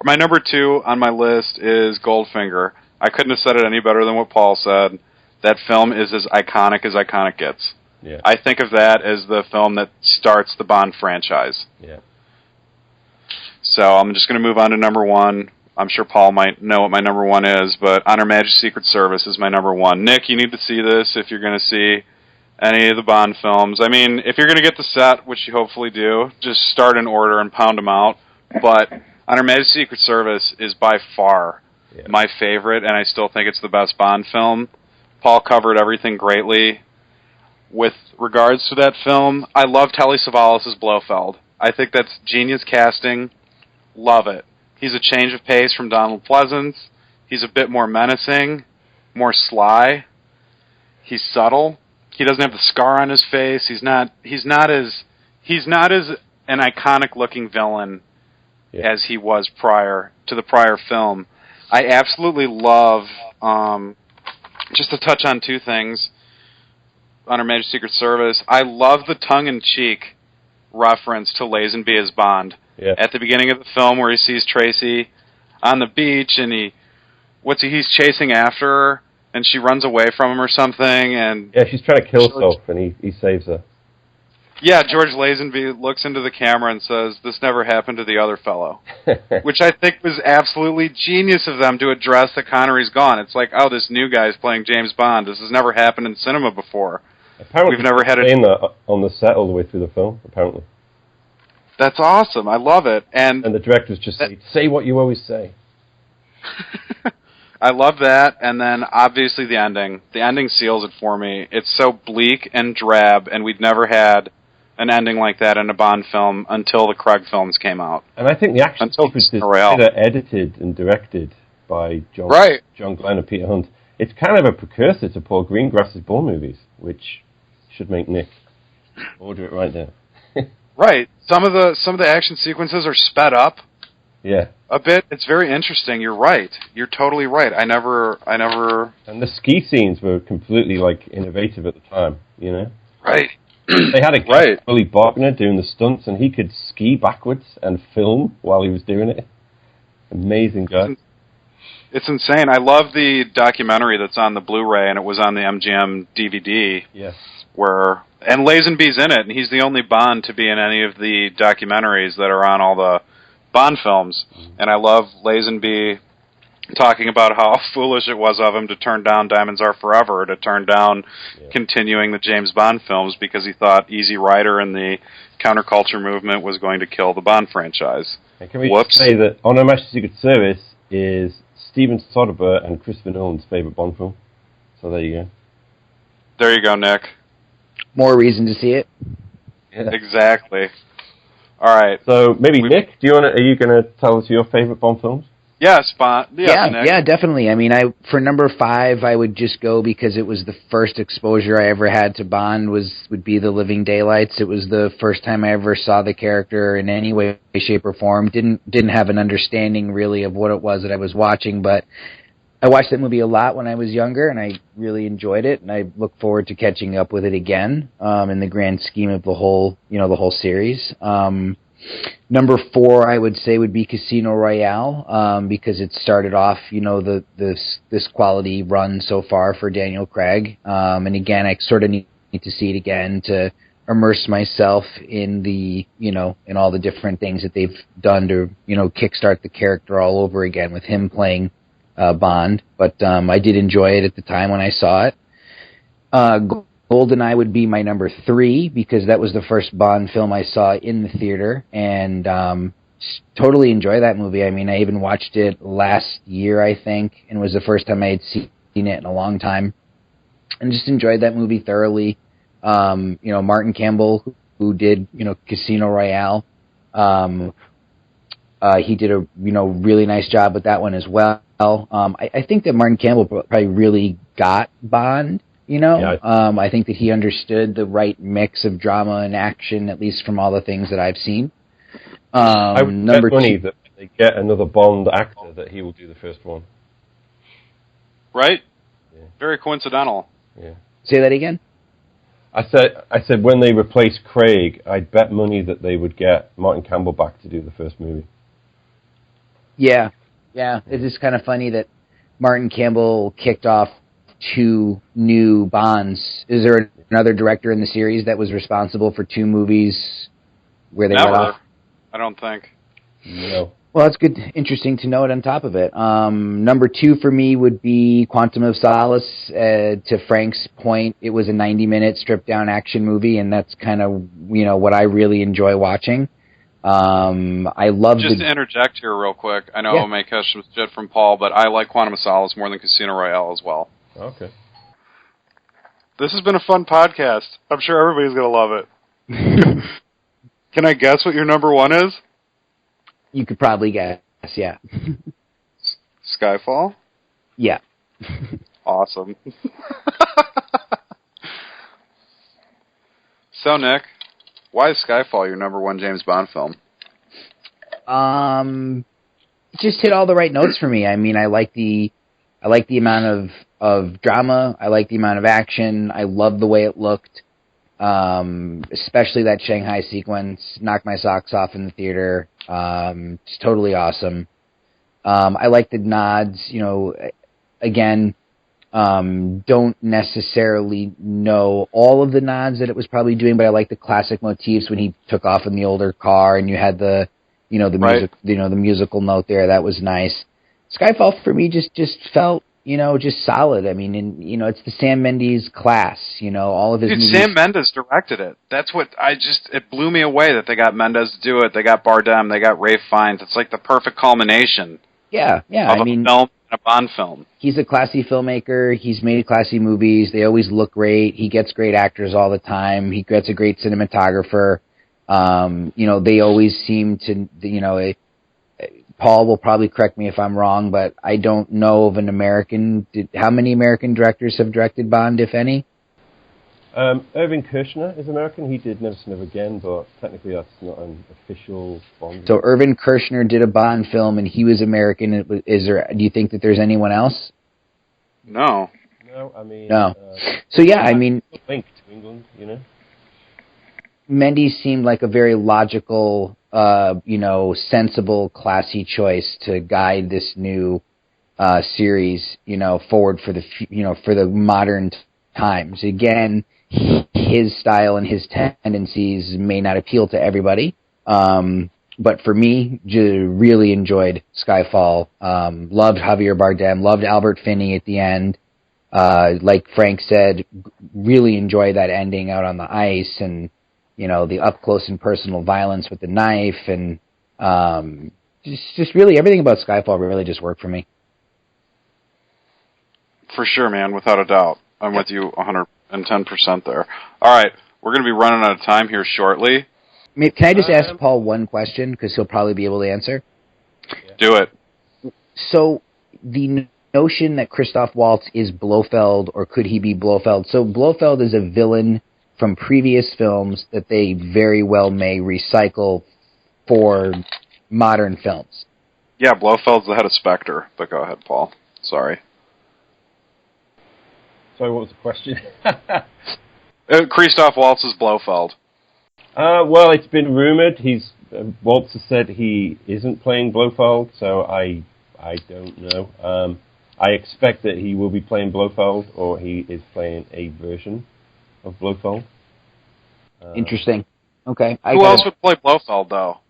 My number 2 on my list is Goldfinger. I couldn't have said it any better than what Paul said. That film is as iconic gets. Yeah. I think of that as the film that starts the Bond franchise. Yeah. So I'm just going to move on to number 1. I'm sure Paul might know what my number 1 is, but On Her Majesty's Secret Service is my number 1. Nick, you need to see this if you're going to see any of the Bond films. I mean, if you're going to get the set, which you hopefully do, just start in order and pound them out. But On Her Majesty's Secret Service is by far my favorite, and I still think it's the best Bond film. Paul covered everything greatly. With regards to that film, I love Telly Savalas' Blofeld. I think that's genius casting. Love it. He's a change of pace from Donald Pleasance. He's a bit more menacing, more sly. He's subtle. He doesn't have the scar on his face. He's not as an iconic looking villain as he was prior to the prior film. I absolutely love, just to touch on 2 things, On Her Majesty's Secret Service, I love the tongue-in-cheek reference to Lazenby as Bond. Yeah. At the beginning of the film where he sees Tracy on the beach and he's chasing after her and she runs away from him or something, and yeah, she's trying to kill herself and he saves her. Yeah, George Lazenby looks into the camera and says, "This never happened to the other fellow," which I think was absolutely genius of them to address that Connery's gone. It's like, oh, this new guy's playing James Bond. This has never happened in cinema before. Apparently, we've never had it on the set all the way through the film. Apparently. That's awesome. I love it. And the directors just say what you always say. I love that. And then, obviously, the ending. The ending seals it for me. It's so bleak and drab, and we'd never had an ending like that in a Bond film until the Craig films came out. And I think the action sequence is edited and directed by John Glenn and Peter Hunt. It's kind of a precursor to Paul Greengrass's Bourne movies, which should make Nick order it right now. Right. Some of the action sequences are sped up. Yeah. A bit. It's very interesting. You're right. You're totally right. I never. And the ski scenes were completely innovative at the time. You know. Right. They had a guy, Willie Bogner, doing the stunts, and he could ski backwards and film while he was doing it. Amazing guy. It's insane. I love the documentary that's on the Blu-ray, and it was on the MGM DVD. Yes. And Lazenby's in it, and he's the only Bond to be in any of the documentaries that are on all the Bond films. Mm-hmm. And I love Lazenby talking about how foolish it was of him to turn down Diamonds Are Forever, to turn down continuing the James Bond films because he thought Easy Rider and the counterculture movement was going to kill the Bond franchise. And can we say that On Her Majesty's Secret Service is Steven Soderbergh and Christopher Nolan's favourite Bond film? So there you go. There you go, Nick. More reason to see it. Yeah. Exactly. All right. So maybe Nick, are you going to tell us your favourite Bond films? Yes, Bond. Yeah, definitely. I mean, for number 5, I would just go because it was the first exposure I ever had to Bond. Would be The Living Daylights. It was the first time I ever saw the character in any way, shape, or form. Didn't have an understanding really of what it was that I was watching, but I watched that movie a lot when I was younger, and I really enjoyed it, and I look forward to catching up with it again in the grand scheme of the whole series. Number 4, I would say, would be Casino Royale, because it started off, this quality run so far for Daniel Craig. And again, I sort of need to see it again to immerse myself in in all the different things that they've done to, kickstart the character all over again with him playing Bond. But I did enjoy it at the time when I saw it. GoldenEye would be my number 3 because that was the first Bond film I saw in the theater, and totally enjoy that movie. I mean, I even watched it last year, I think, and it was the first time I had seen it in a long time, and just enjoyed that movie thoroughly. Martin Campbell, who did Casino Royale, he did a really nice job with that one as well. I think that Martin Campbell probably really got Bond. I think that he understood the right mix of drama and action, at least from all the things that I've seen. I would bet money that they get another Bond actor that he will do the first one. Right? Yeah. Very coincidental. Yeah. Say that again? I said when they replace Craig, I'd bet money that they would get Martin Campbell back to do the first movie. Yeah. It is kind of funny that Martin Campbell kicked off 2 new Bonds. Is there another director in the series that was responsible for 2 movies where they went off? I don't think. No. Well, that's good. Interesting to note on top of it. Number 2 for me would be Quantum of Solace. To Frank's point, it was a 90-minute stripped-down action movie, and that's kind of what I really enjoy watching. I love to interject here real quick. I know I'll make a shit from Paul, but I like Quantum of Solace more than Casino Royale as well. Okay. This has been a fun podcast. I'm sure everybody's going to love it. Can I guess what your number 1 is? You could probably guess, yeah. Skyfall? Yeah. Awesome. So, Nick, why is Skyfall your number 1 James Bond film? It just hit all the right notes for me. I mean, I like the amount of drama. I like the amount of action. I love the way it looked. Especially that Shanghai sequence. Knocked my socks off in the theater. It's totally awesome. I like the nods. Again, don't necessarily know all of the nods that it was probably doing, but I like the classic motifs when he took off in the older car and you had the music, the musical note there. That was nice. Skyfall for me just felt, just solid. I mean, it's the Sam Mendes class, all of his movies. Sam Mendes directed it. That's what it blew me away that they got Mendes to do it. They got Bardem, they got Ralph Fiennes. It's like the perfect culmination. Yeah. Of a film, a Bond film. He's a classy filmmaker. He's made classy movies. They always look great. He gets great actors all the time. He gets a great cinematographer. They always seem to, Paul will probably correct me if I'm wrong, but I don't know of an American. How many American directors have directed Bond, if any? Irving Kershner is American. He did Never Say Never Again, but technically that's not an official Bond. So Irving Kershner did a Bond film, and he was American. Do you think that there's anyone else? No. No, I mean... No. So yeah, I mean... Linked to England, Mendes seemed like a very logical, sensible, classy choice to guide this new series, forward for for the modern times. Again, his style and his tendencies may not appeal to everybody, but for me, really enjoyed Skyfall. Loved Javier Bardem, loved Albert Finney at the end. Like Frank said, really enjoyed that ending out on the ice, and the up close and personal violence with the knife, and just really everything about Skyfall really just worked for me. For sure, man, without a doubt. I'm with you 110% there. All right, we're going to be running out of time here shortly. Can I just ask Paul one question, because he'll probably be able to answer? Do it. So, the notion that Christoph Waltz is Blofeld, or could he be Blofeld? So, Blofeld is a villain from previous films that they very well may recycle for modern films. Yeah, Blofeld's the head of Spectre, but go ahead, Paul. Sorry. Sorry, what was the question? Christoph Waltz is Blofeld. Well, it's been rumored. Waltz has said he isn't playing Blofeld, so I don't know. I expect that he will be playing Blofeld, or he is playing a version of Blofeld. Interesting. Okay. Who else would play Blofeld, though?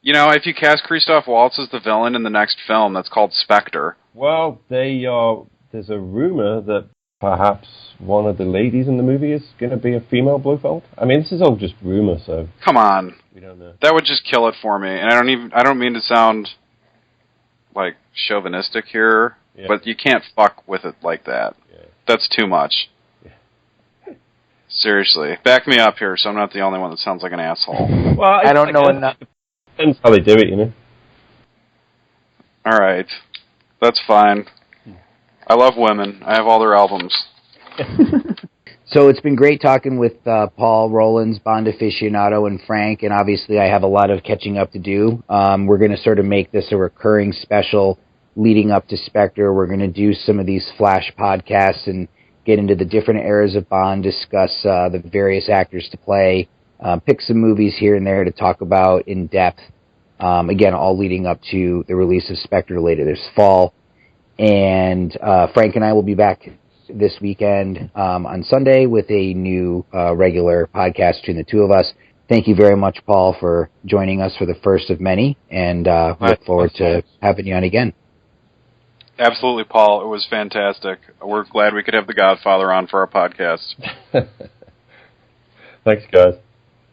If you cast Christoph Waltz as the villain in the next film, that's called Spectre. Well, there's a rumor that perhaps one of the ladies in the movie is going to be a female Blofeld. I mean, this is all just rumor, so come on, we don't know. That would just kill it for me. And I don't mean to sound like chauvinistic here, but you can't fuck with it like that. Yeah. That's too much. Yeah. Seriously, back me up here, so I'm not the only one that sounds like an asshole. Well, I don't know enough. Depends how they do it, All right, that's fine. I love women. I have all their albums. So it's been great talking with Paul, Rowlands, Bond aficionado, and Frank, and obviously I have a lot of catching up to do. We're going to sort of make this a recurring special leading up to Spectre. We're going to do some of these flash podcasts and get into the different eras of Bond, discuss the various actors to play, pick some movies here and there to talk about in depth. Again, all leading up to the release of Spectre later this fall. And Frank and I will be back this weekend on Sunday with a new regular podcast between the two of us. Thank you very much, Paul, for joining us for the first of many, and look forward to having you on again. Absolutely, Paul. It was fantastic. We're glad we could have the Godfather on for our podcast. Thanks, guys.